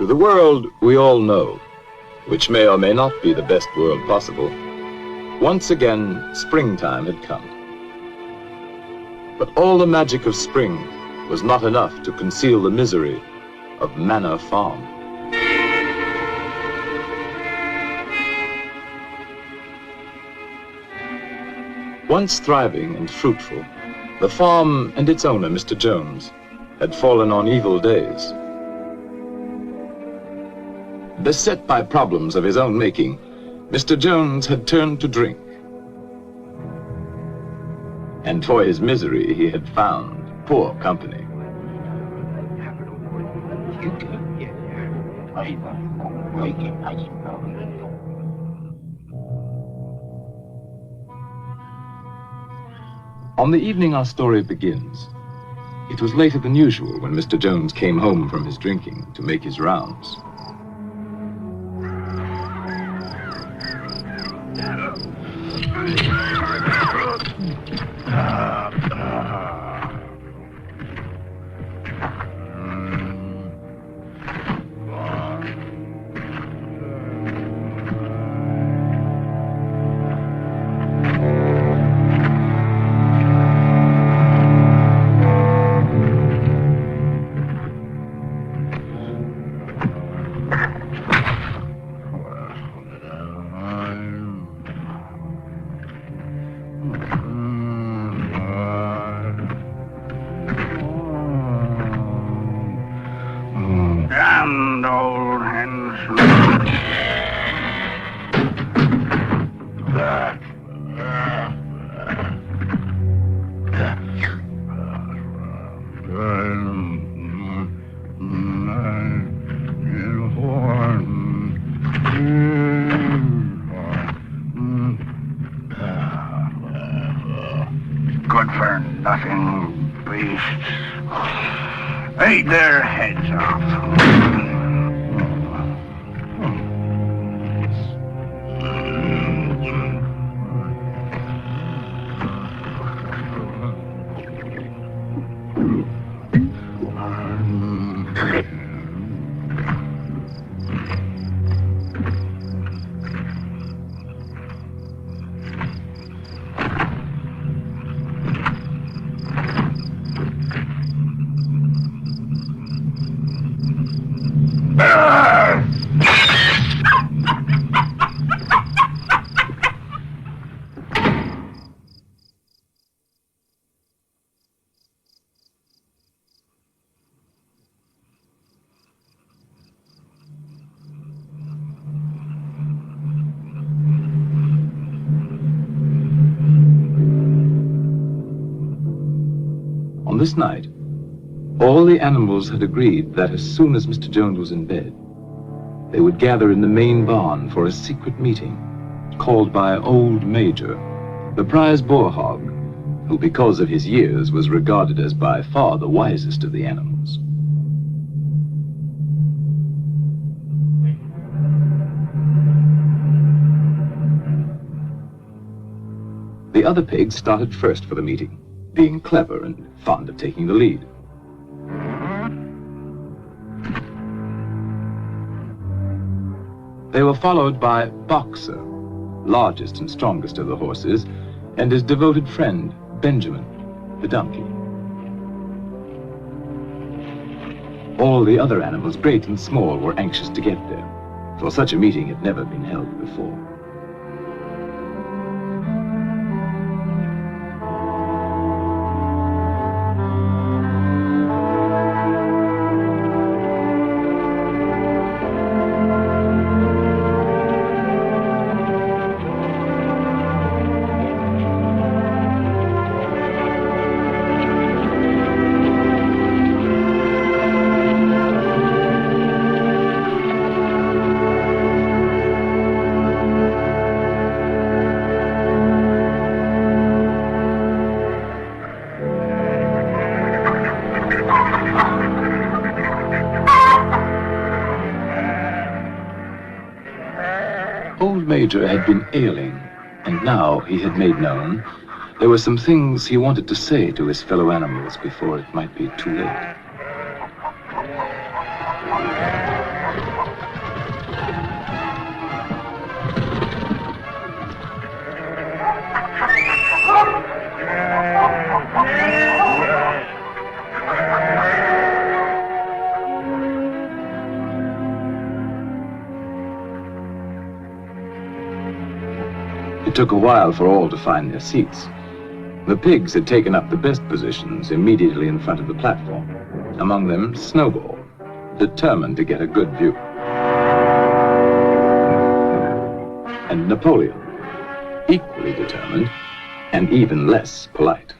To the world we all know, which may or may not be the best world possible, once again springtime had come. But all the magic of spring was not enough to conceal the misery of Manor Farm. Once thriving and fruitful, the farm and its owner, Mr. Jones, had fallen on evil days. Beset by problems of his own making, Mr. Jones had turned to drink. And for his misery, he had found poor company. On the evening our story begins, it was later than usual when Mr. Jones came home from his drinking to make his rounds. Good for nothing beasts. Eat their heads off. On this night, all the animals had agreed that as soon as Mr. Jones was in bed, they would gather in the main barn for a secret meeting called by Old Major, the prize boar hog, who because of his years was regarded as by far the wisest of the animals. The other pigs started first for the meeting, being clever and fond of taking the lead. They were followed by Boxer, largest and strongest of the horses, and his devoted friend, Benjamin, the donkey. All the other animals, great and small, were anxious to get there, for such a meeting had never been held before. Old Major had been ailing, and now he had made known there were some things he wanted to say to his fellow animals before it might be too late. It took a while for all to find their seats. The pigs had taken up the best positions immediately in front of the platform. Among them, Snowball, determined to get a good view. And Napoleon, equally determined and even less polite.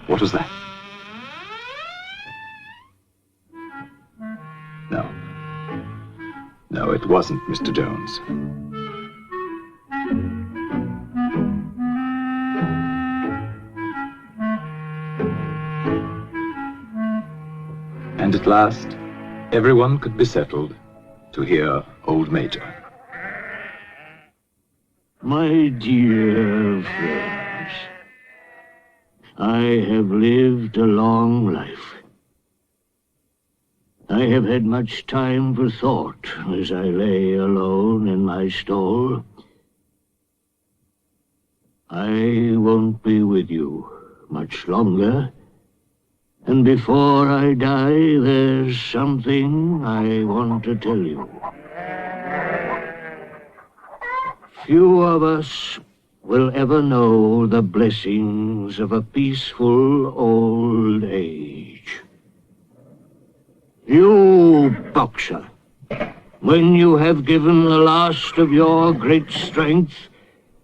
What was that? No, it wasn't Mr. Jones. And at last, everyone could be settled to hear Old Major. My dear friends, I have lived a long life. I have had much time for thought as I lay alone in my stall. I won't be with you much longer, and before I die, there's something I want to tell you. Few of us will ever know the blessings of a peaceful old age. You, boxer, when you have given the last of your great strength,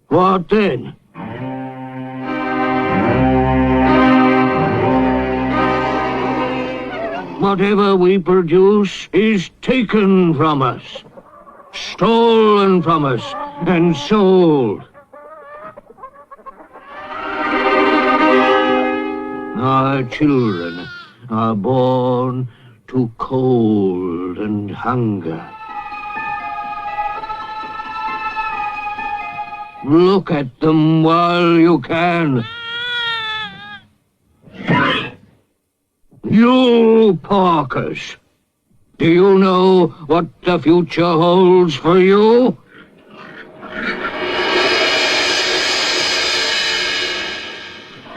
what then? Whatever we produce is taken from us, stolen from us, and sold. Our children are born to cold and hunger. Look at them while you can. You porkers, do you know what the future holds for you?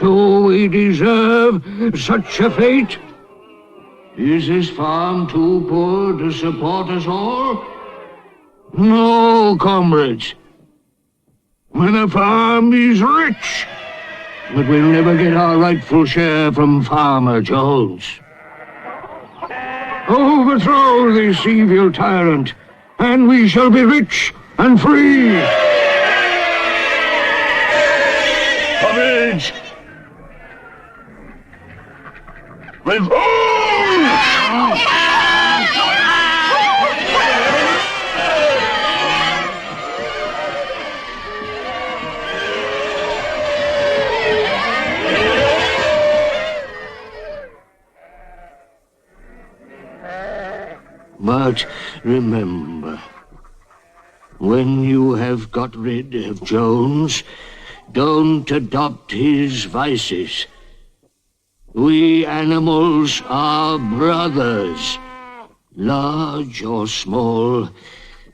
Do we deserve such a fate? Is this farm too poor to support us all? No, comrades. When a farm is rich, but we'll never get our rightful share from Farmer Jones. Overthrow this evil tyrant, and we shall be rich and free. Courage! Revolt! But remember, when you have got rid of Jones, don't adopt his vices. We animals are brothers, large or small,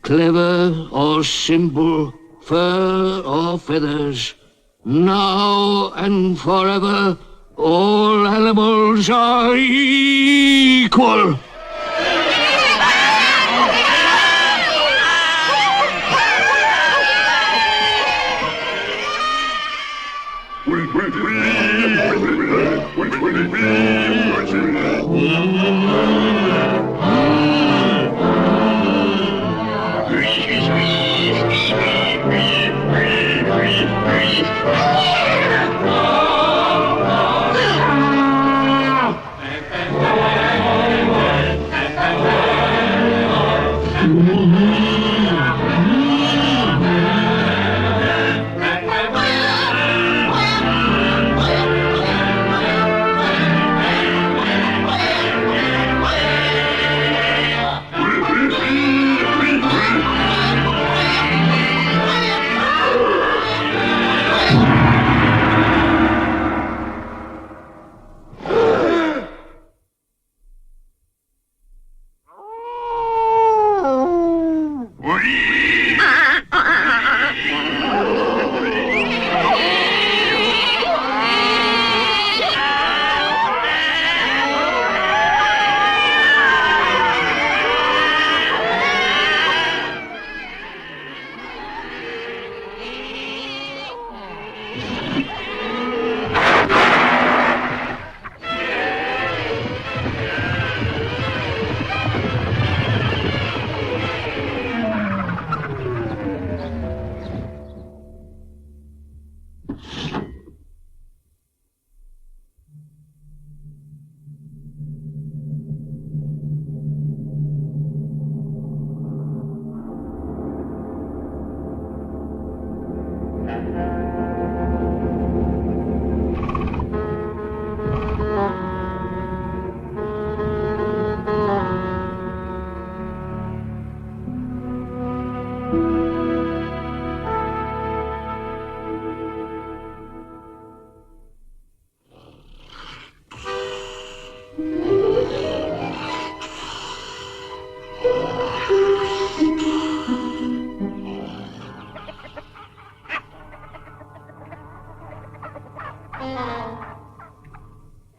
clever or simple, fur or feathers. Now and forever, all animals are equal.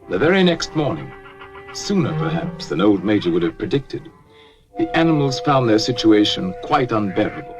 The very next morning, sooner perhaps than old Major would have predicted, the animals found their situation quite unbearable.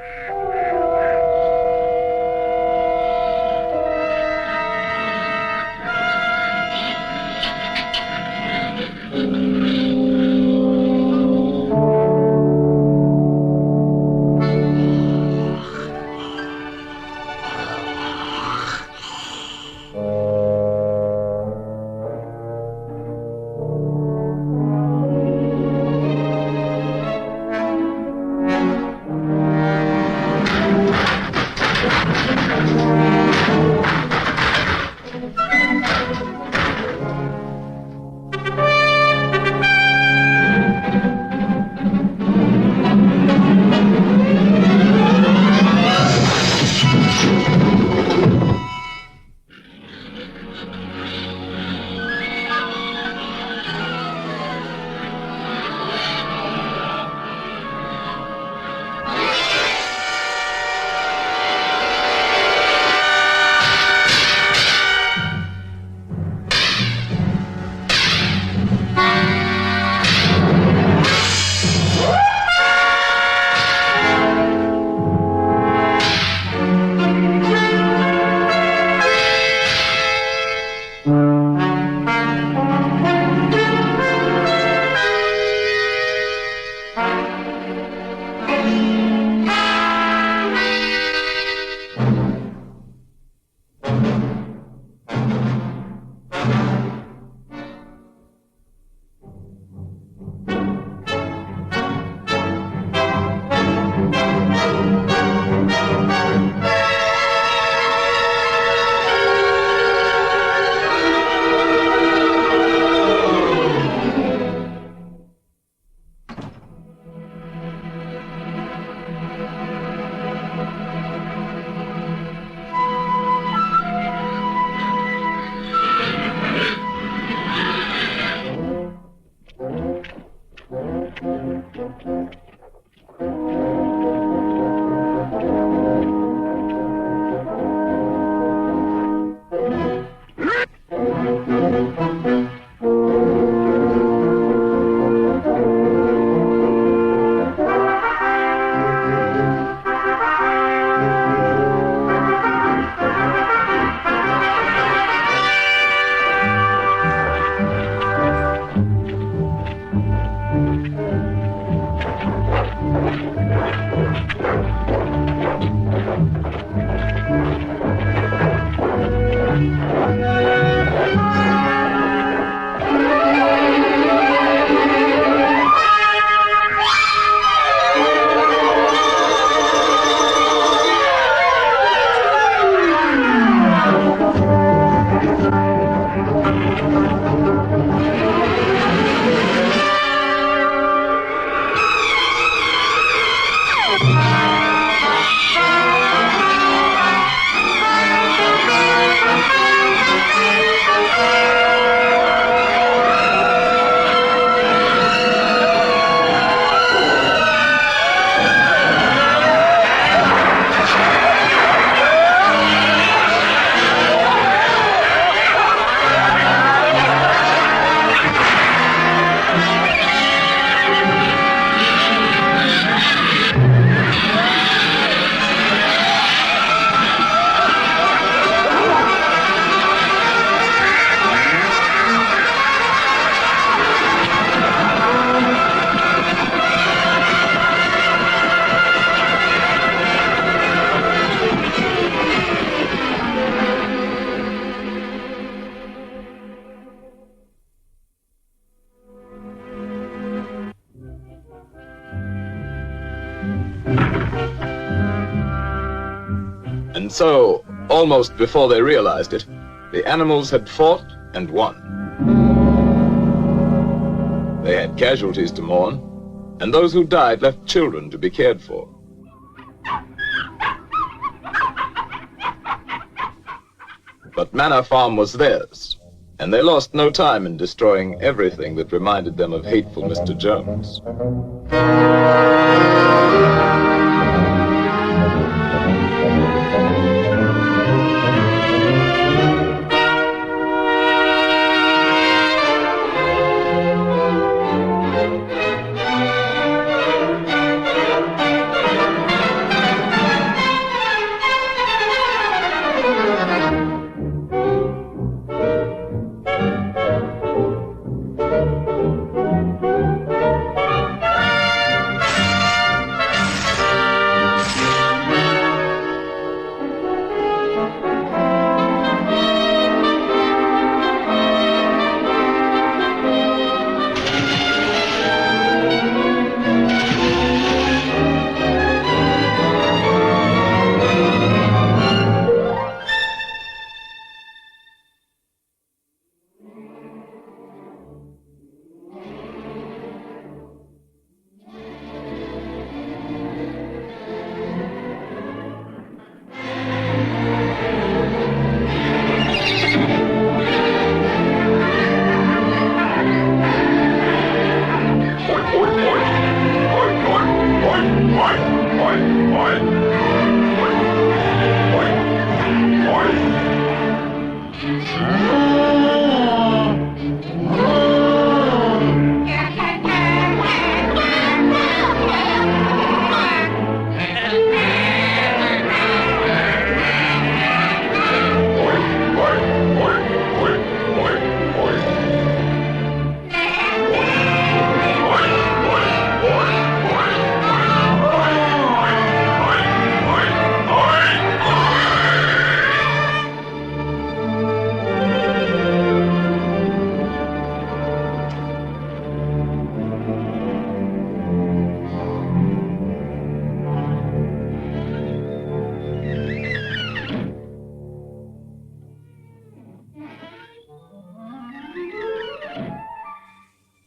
And so, almost before they realized it, the animals had fought and won. They had casualties to mourn, and those who died left children to be cared for. But Manor Farm was theirs, and they lost no time in destroying everything that reminded them of hateful Mr. Jones.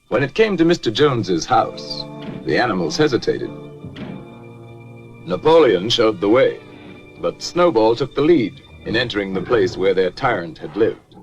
When it came to Mr. Jones's house, the animals hesitated. Napoleon showed the way, but Snowball took the lead in entering the place where their tyrant had lived.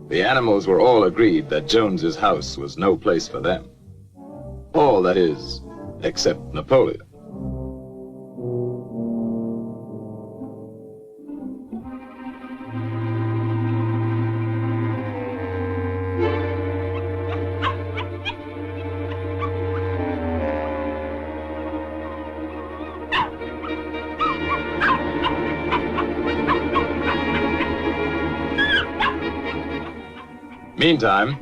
The animals were all agreed that Jones's house was no place for them. All, that is, except Napoleon. Meantime,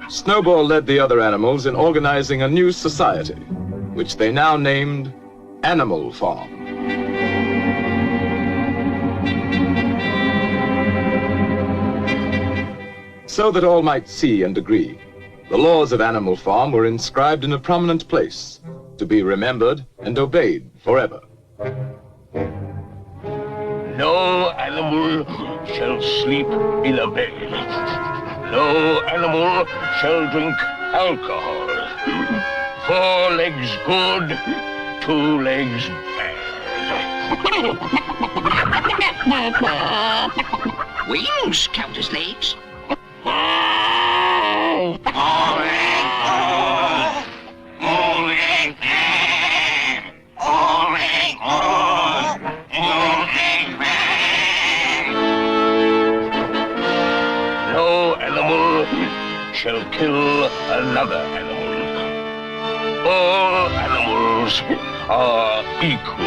Snowball led the other animals in organizing a new society, which they now named Animal Farm. So that all might see and agree, the laws of Animal Farm were inscribed in a prominent place, to be remembered and obeyed forever. No animal shall sleep in a bed. No animal shall drink alcohol. 4 legs good, 2 legs bad. Wings count as legs. Shall kill another animal. All animals are equal.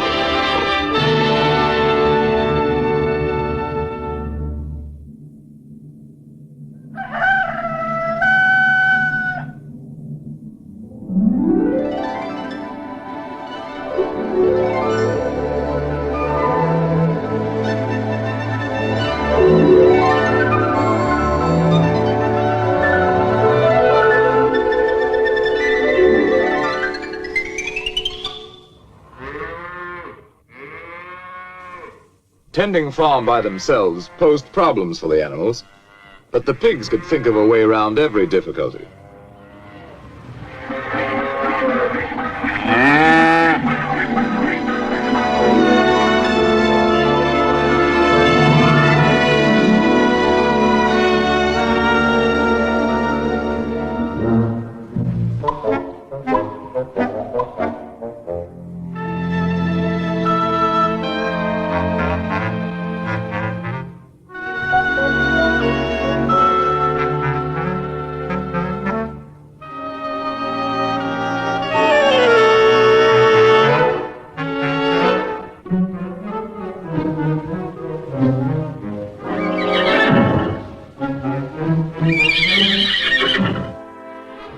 Tending farm by themselves posed problems for the animals, but the pigs could think of a way around every difficulty.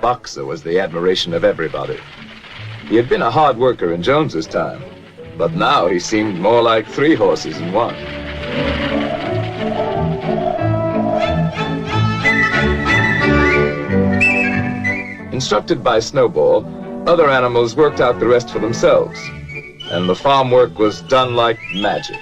Boxer was the admiration of everybody. He had been a hard worker in Jones's time, but now he seemed more like 3 horses in one. Instructed by Snowball, other animals worked out the rest for themselves, and the farm work was done like magic.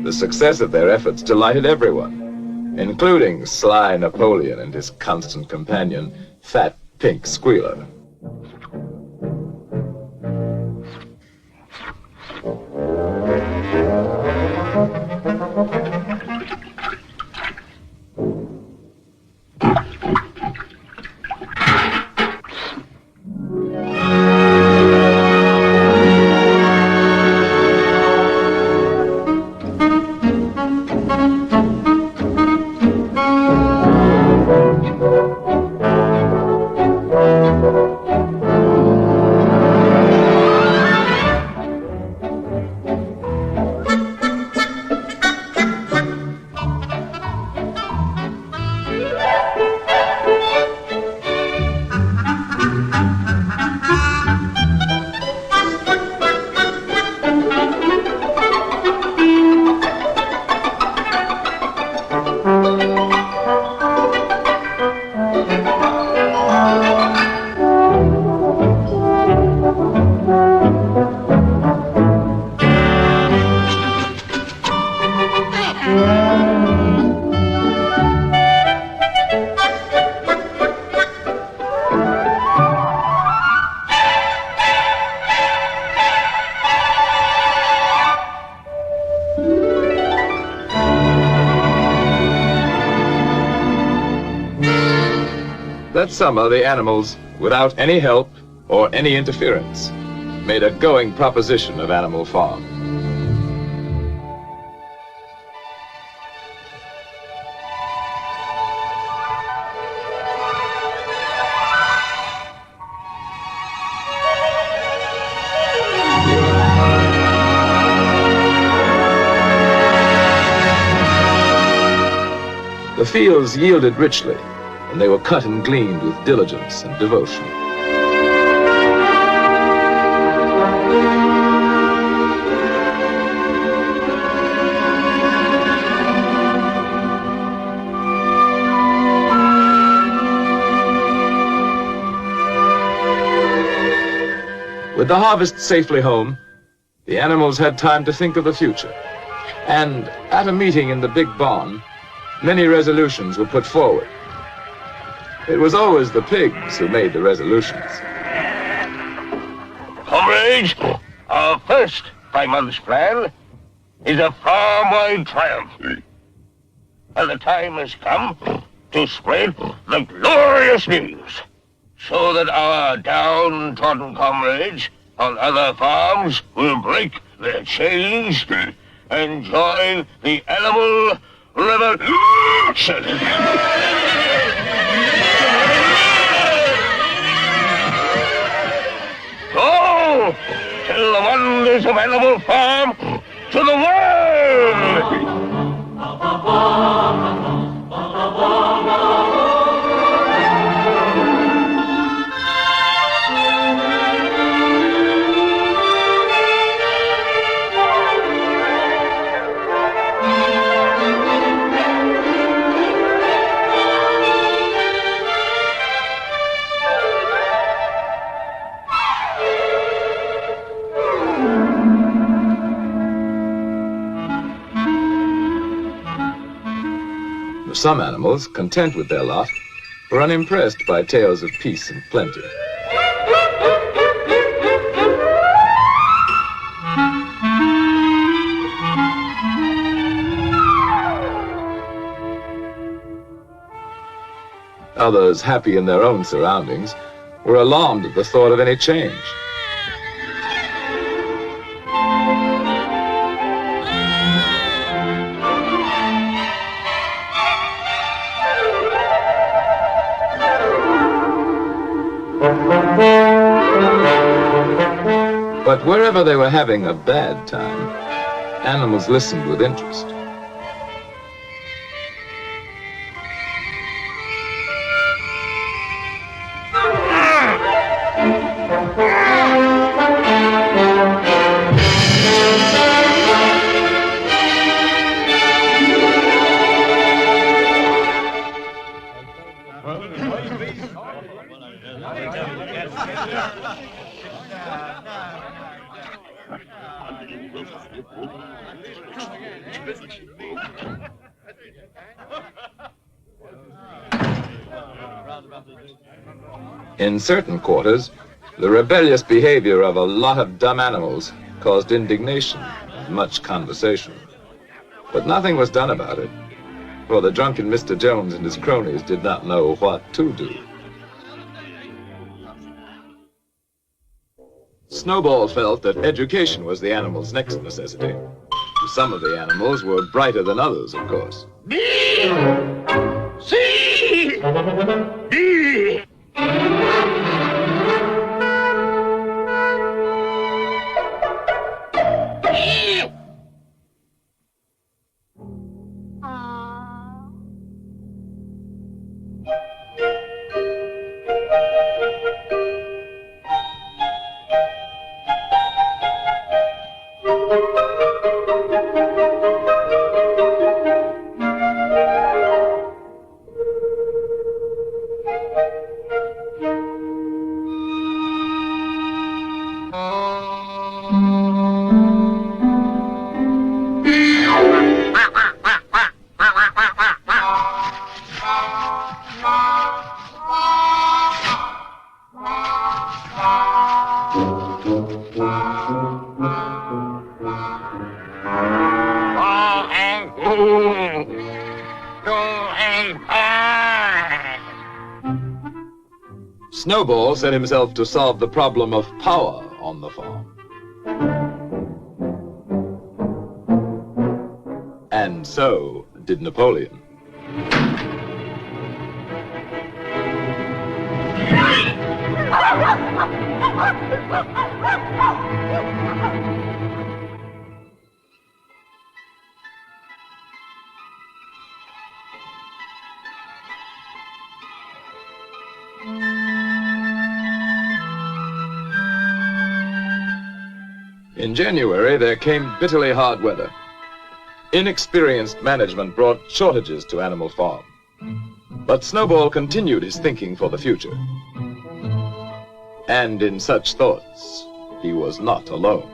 The success of their efforts delighted everyone, including sly Napoleon and his constant companion, Fat Pink Squealer. That summer, the animals, without any help or any interference, made a going proposition of Animal Farm. The fields yielded richly, and they were cut and gleaned with diligence and devotion. With the harvest safely home, the animals had time to think of the future. And at a meeting in the big barn, many resolutions were put forward. It was always the pigs who made the resolutions. Comrades, our first 5-month plan is a farm-wide triumph. And the time has come to spread the glorious news, so that our downtrodden comrades on other farms will break their chains and join the animal revolution. Go! Tell the wonders of Animal Farm to the world! some animals, content with their lot, were unimpressed by tales of peace and plenty. Others, happy in their own surroundings, were alarmed at the thought of any change. But wherever they were having a bad time, animals listened with interest. In certain quarters, the rebellious behavior of a lot of dumb animals caused indignation and much conversation. But nothing was done about it, for the drunken Mr. Jones and his cronies did not know what to do. Snowball felt that education was the animals' next necessity. Some of the animals were brighter than others, of course. B! C! D! Snowball set himself to solve the problem of power on the farm. And so did Napoleon. In January, there came bitterly hard weather. Inexperienced management brought shortages to Animal Farm. But Snowball continued his thinking for the future. And in such thoughts, he was not alone.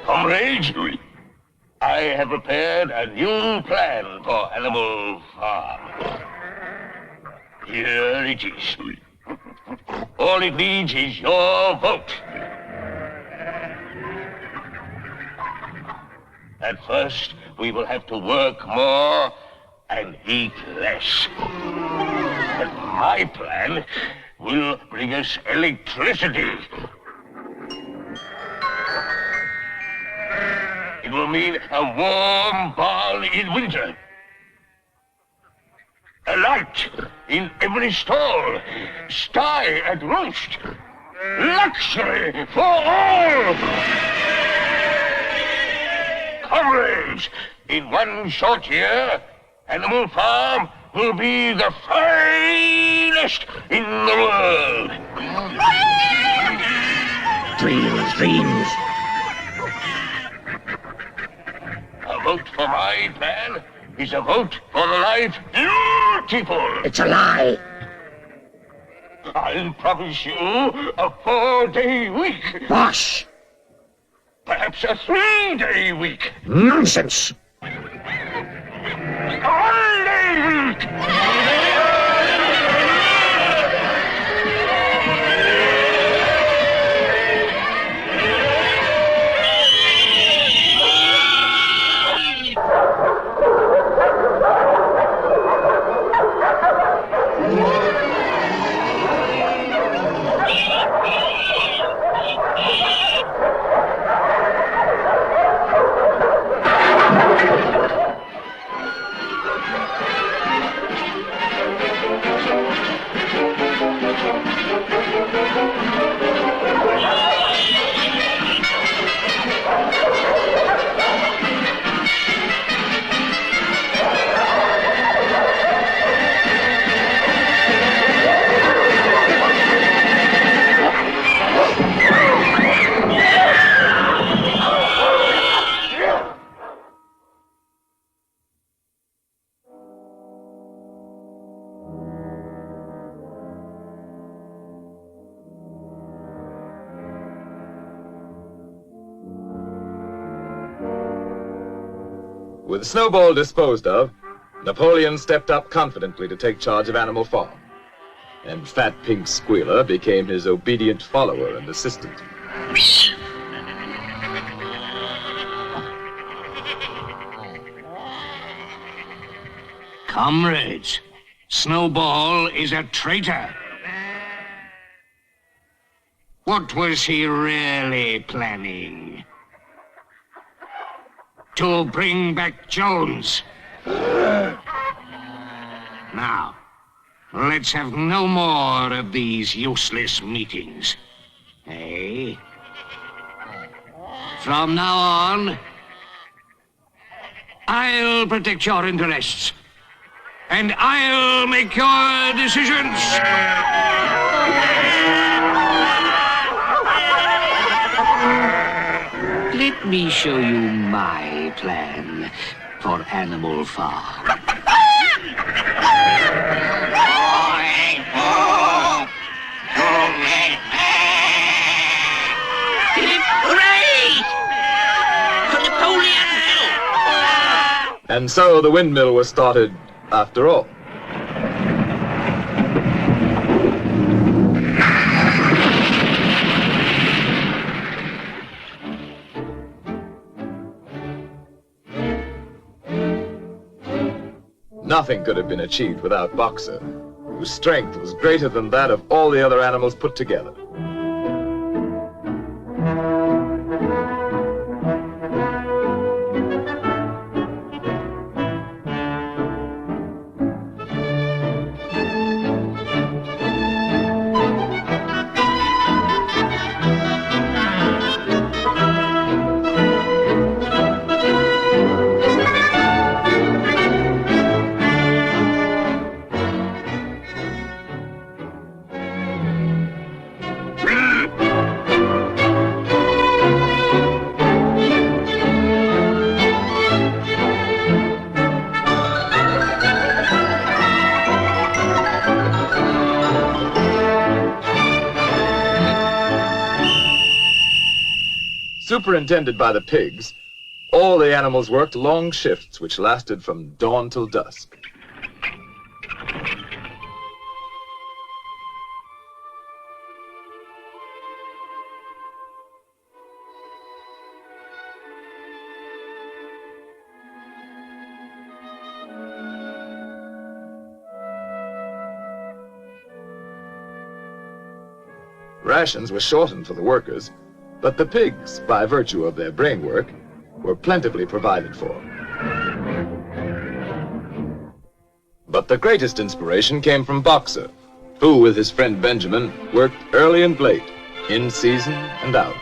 Comrades, I have prepared a new plan for Animal Farm. Here it is. All it needs is your vote. At first, we will have to work more and eat less. But my plan will bring us electricity. It will mean a warm barn in winter. A light in every stall. Sty at roost. Luxury for all. Comrades, in one short year, Animal Farm will be the finest in the world. Dreams, dreams. A vote for my plan is a vote for the life beautiful. It's a lie. I'll promise you a 4-day week. Bosh! Perhaps a 3-day week. Nonsense! A 1-day week. With Snowball disposed of, Napoleon stepped up confidently to take charge of Animal Farm, and Fat Pink Squealer became his obedient follower and assistant. Comrades, Snowball is a traitor. What was he really planning? To bring back Jones. Now, let's have no more of these useless meetings. Eh? From now on, I'll protect your interests. And I'll make your decisions. Let me show you my plan for Animal Farm. Hooray! For Napoleon! And so the windmill was started after all. Nothing could have been achieved without Boxer, whose strength was greater than that of all the other animals put together. Superintended by the pigs, all the animals worked long shifts which lasted from dawn till dusk. Rations were shortened for the workers, but the pigs, by virtue of their brain work, were plentifully provided for. But the greatest inspiration came from Boxer, who, with his friend Benjamin, worked early and late, in season and out.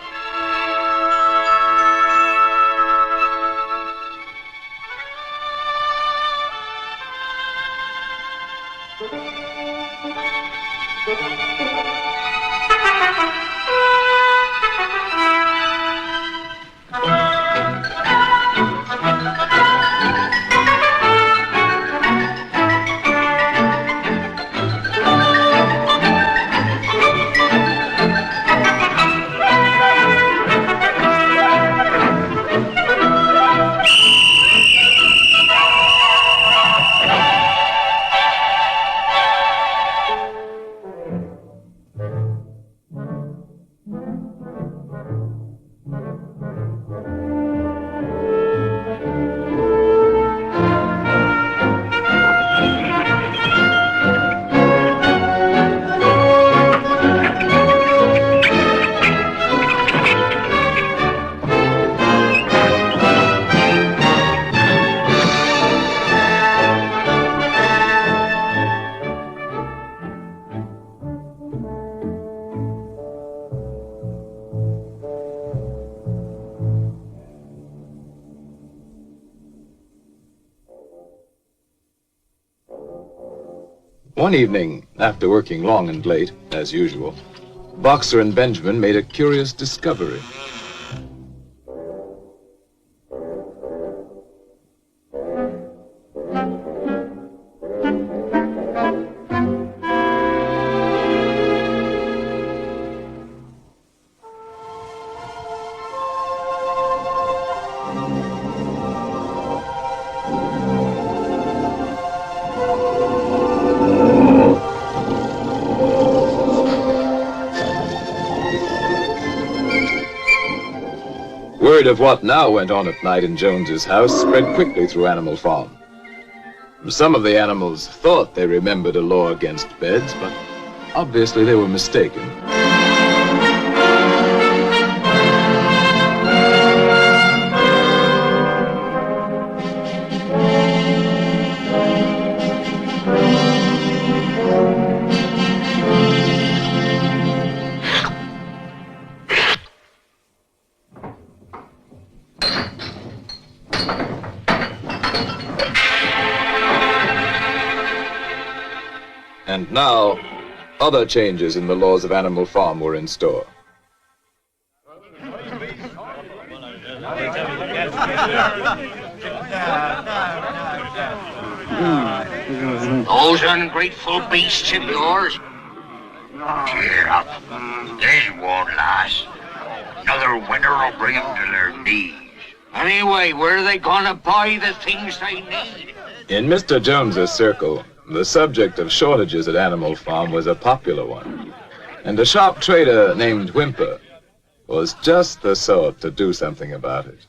One evening, after working long and late, as usual, Boxer and Benjamin made a curious discovery. Word of what now went on at night in Jones's house spread quickly through Animal Farm. Some of the animals thought they remembered a law against beds, but obviously they were mistaken. And now, other changes in the laws of Animal Farm were in store. Those ungrateful beasts of yours. Cheer up. This won't last. Another winter will bring them to their knees. Anyway, where are they gonna buy the things they need? In Mr. Jones's circle, the subject of shortages at Animal Farm was a popular one, and a sharp trader named Whimper was just the sort to do something about it.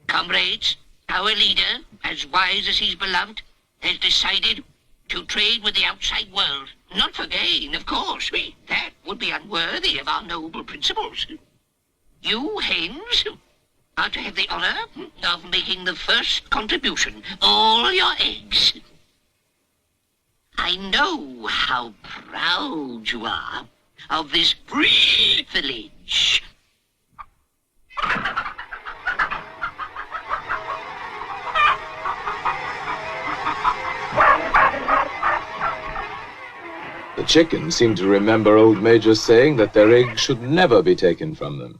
Comrades, our leader, as wise as he's beloved, has decided to trade with the outside world. Not for gain, of course. That would be unworthy of our noble principles. You, hens, are to have the honor of making the first contribution. All your eggs. I know how proud you are of this privilege. The chickens seemed to remember old Major's saying that their eggs should never be taken from them.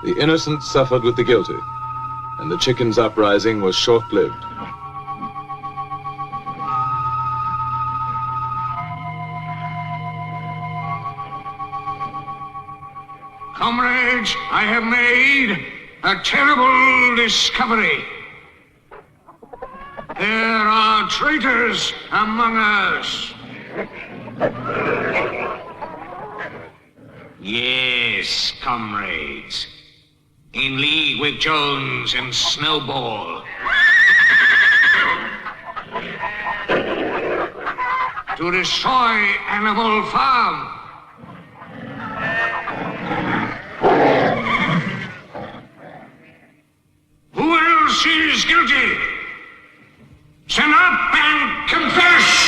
The innocent suffered with the guilty, and the chickens' uprising was short-lived. Comrades, I have made a terrible discovery. There are traitors among us. Yes, comrades. In league with Jones and Snowball. To destroy Animal Farm. Who else is guilty? Stand up and confess!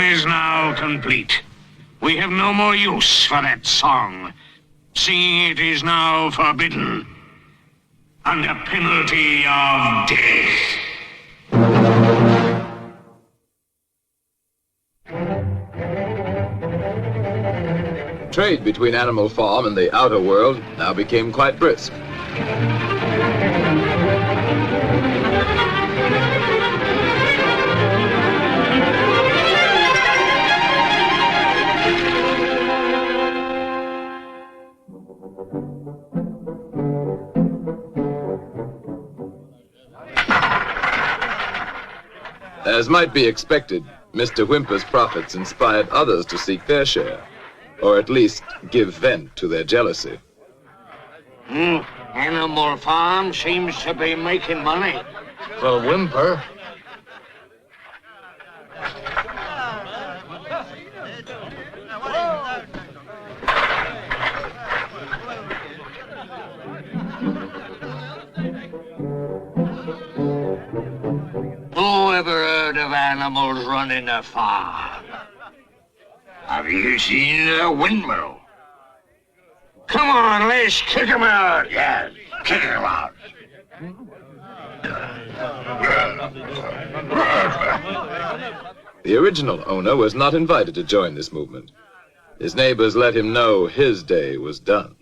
Is now complete. We have no more use for that song. Singing it is now forbidden, under penalty of death. Trade between Animal Farm and the outer world now became quite brisk. As might be expected, Mr. Whymper's profits inspired others to seek their share, or at least give vent to their jealousy. Animal Farm seems to be making money. For Whymper. Who ever heard of animals running a farm? Have you seen a windmill? Come on, let's kick him out. Yeah, kick him out. The original owner was not invited to join this movement. His neighbors let him know his day was done.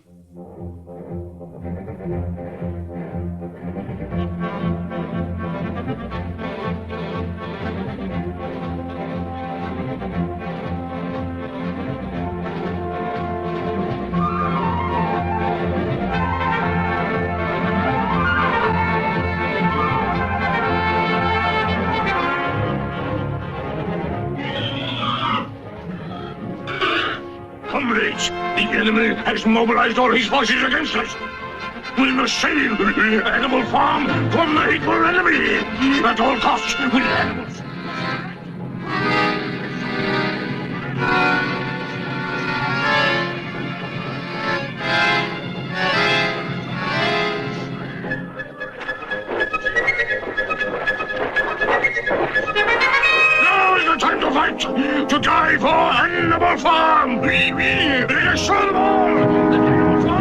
Comrades, the enemy has mobilized all his forces against us. We must save Animal Farm from the hateful enemy at all costs. Now is the time to fight, to die for Animal Farm. Let us show them all that Animal Farm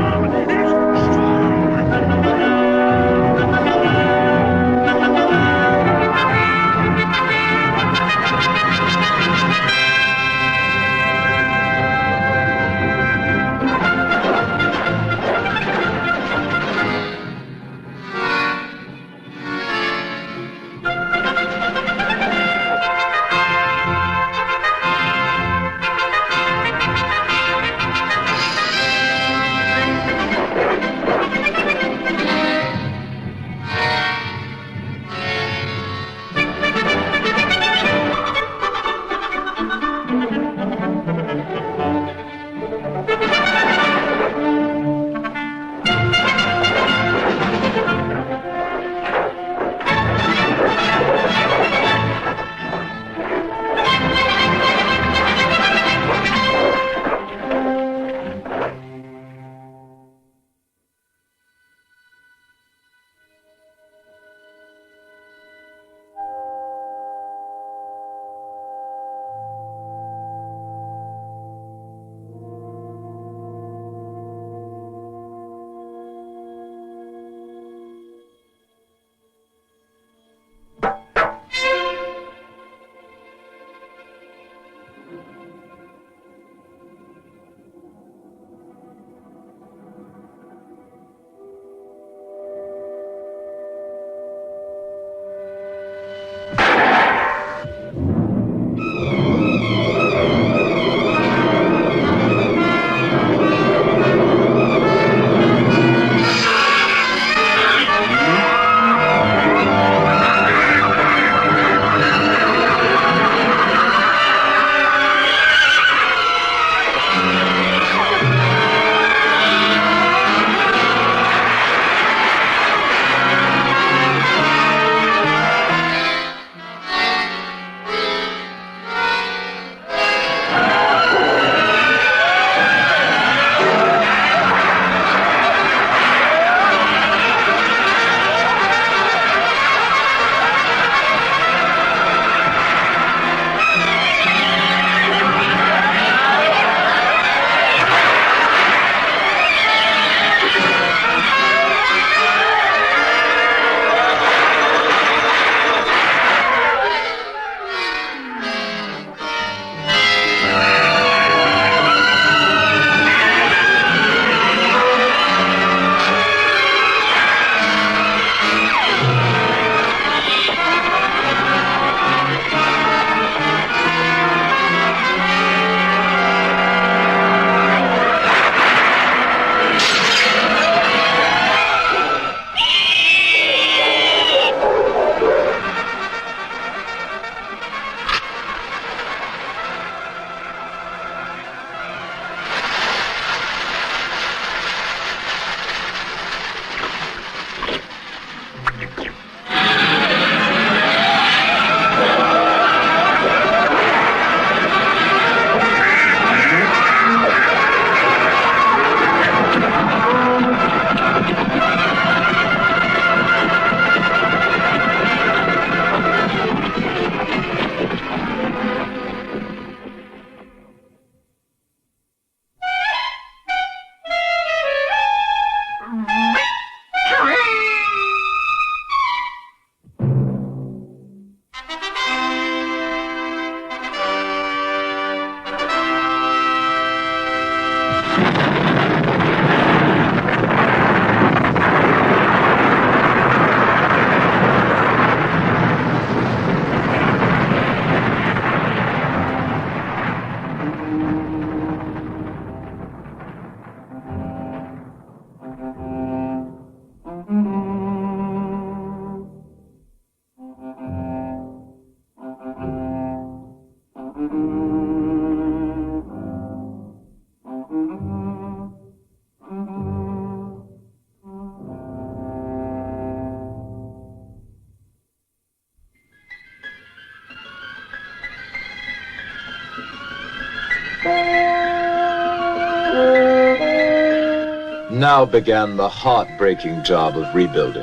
Now began the heartbreaking job of rebuilding.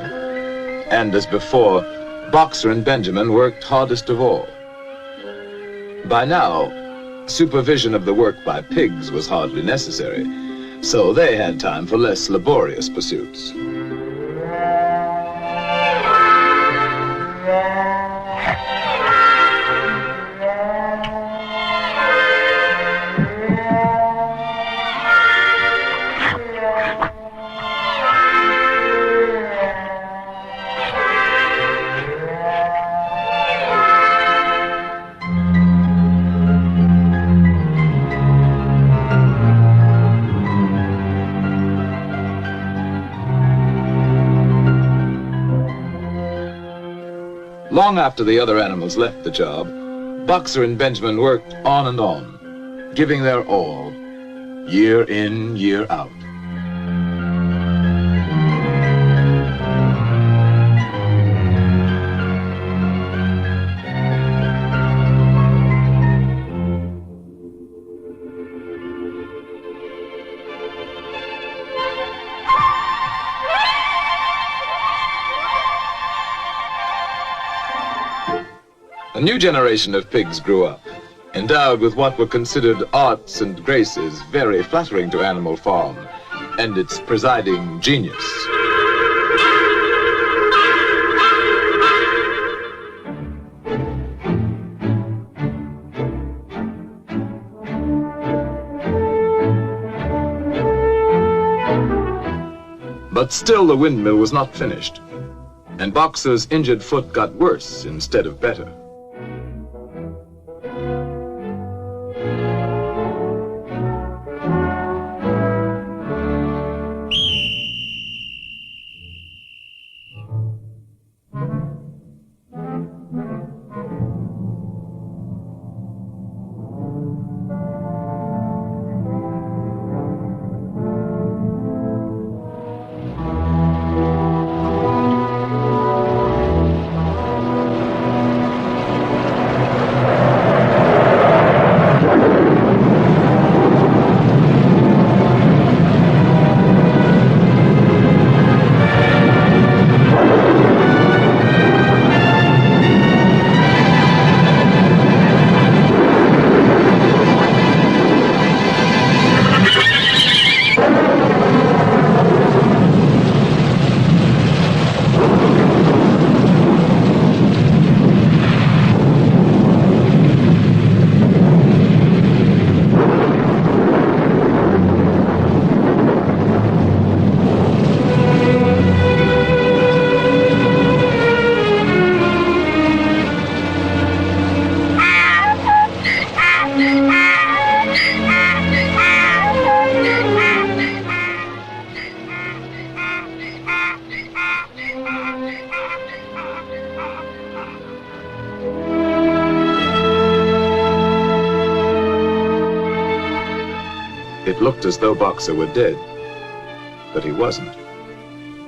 And as before, Boxer and Benjamin worked hardest of all. By now, supervision of the work by pigs was hardly necessary, so they had time for less laborious pursuits. Long after the other animals left the job, Boxer and Benjamin worked on and on, giving their all, year in, year out. A new generation of pigs grew up, endowed with what were considered arts and graces very flattering to Animal Farm and its presiding genius. But still the windmill was not finished, and Boxer's injured foot got worse instead of better. It looked as though Boxer were dead, but he wasn't.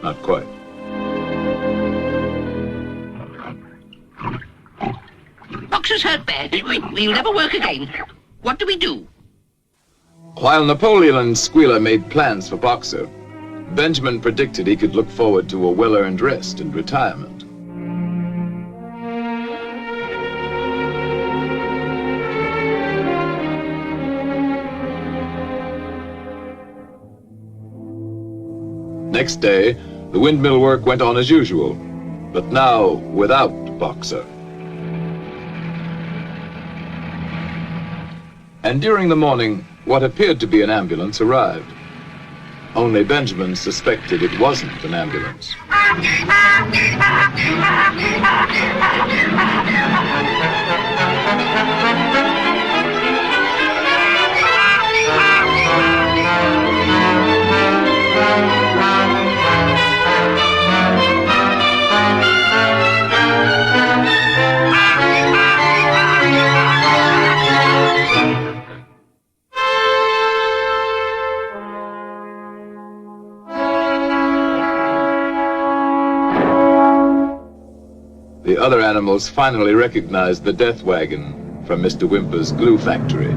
Not quite. Boxer's hurt bad. He'll never work again. What do we do? While Napoleon and Squealer made plans for Boxer, Benjamin predicted he could look forward to a well-earned rest and retirement. Next day, the windmill work went on as usual, but now without Boxer. And during the morning, what appeared to be an ambulance arrived. Only Benjamin suspected it wasn't an ambulance. The other animals finally recognized the death wagon from Mr. Whymper's glue factory.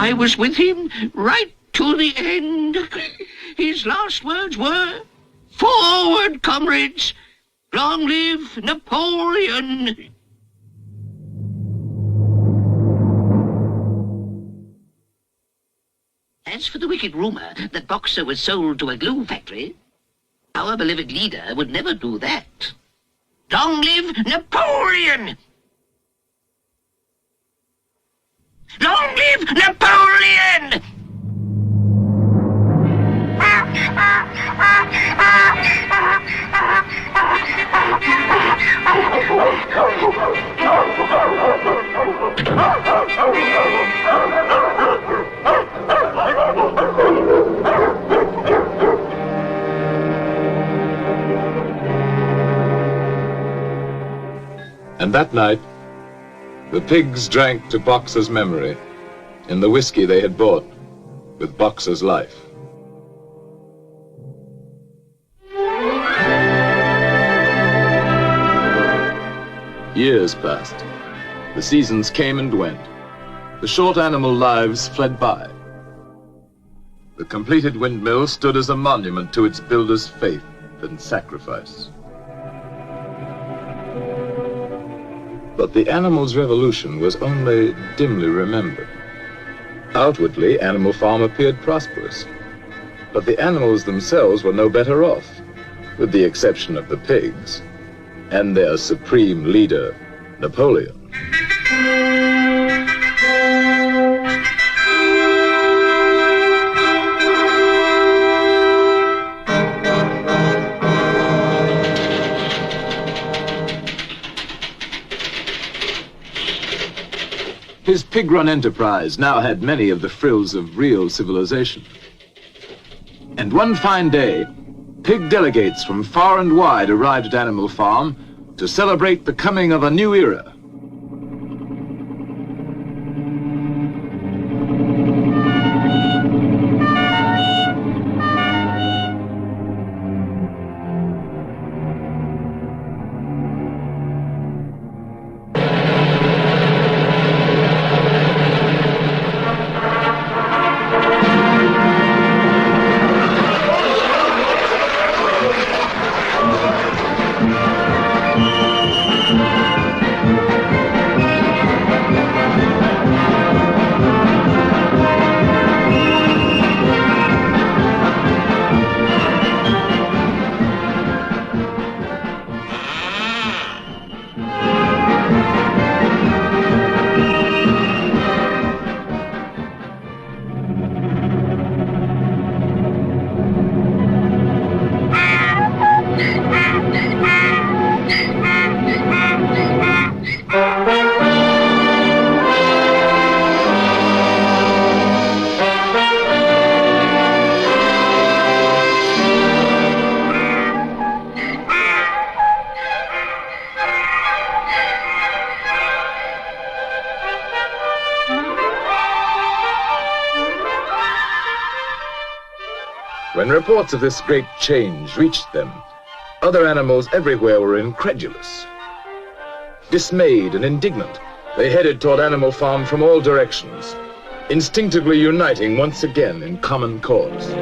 I was with him right to the end. His last words were, "Forward, comrades! Long live Napoleon!" As for the wicked rumor that Boxer was sold to a glue factory, our beloved leader would never do that. Long live Napoleon! Long live Napoleon! And that night, the pigs drank to Boxer's memory in the whiskey they had bought with Boxer's life. Years passed. The seasons came and went. The short animal lives fled by. The completed windmill stood as a monument to its builder's faith and sacrifice. But the animal's revolution was only dimly remembered. Outwardly, Animal Farm appeared prosperous. But the animals themselves were no better off, with the exception of the pigs and their supreme leader, Napoleon. His pig-run enterprise now had many of the frills of real civilization. And one fine day, pig delegates from far and wide arrived at Animal Farm to celebrate the coming of a new era. When reports of this great change reached them, other animals everywhere were incredulous. Dismayed and indignant, they headed toward Animal Farm from all directions, instinctively uniting once again in common cause.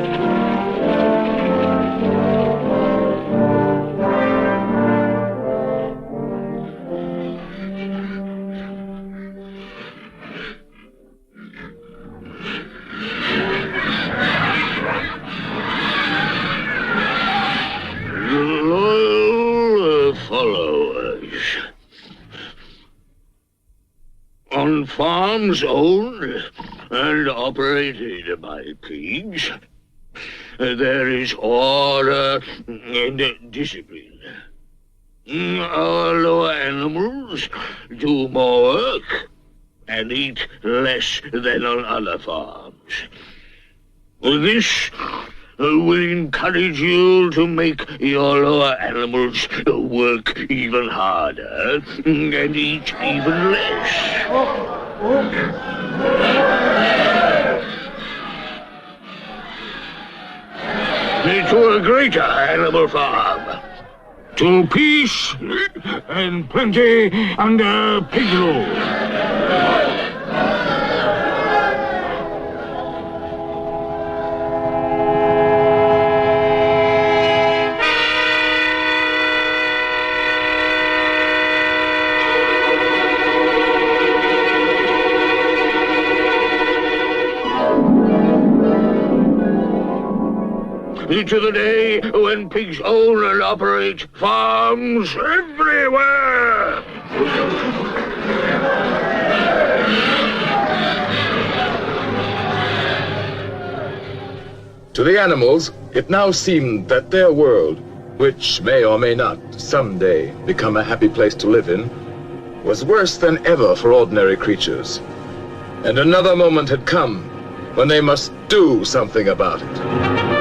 On farms owned and operated by pigs, there is order and discipline. Our lower animals do more work and eat less than on other farms. This will encourage you to make your lower animals work even harder and eat even less. To a greater animal farm. To peace and plenty under pig rule. to the day when pigs own and operate farms everywhere. To the animals, it now seemed that their world, which may or may not someday become a happy place to live in, was worse than ever for ordinary creatures. And another moment had come when they must do something about it.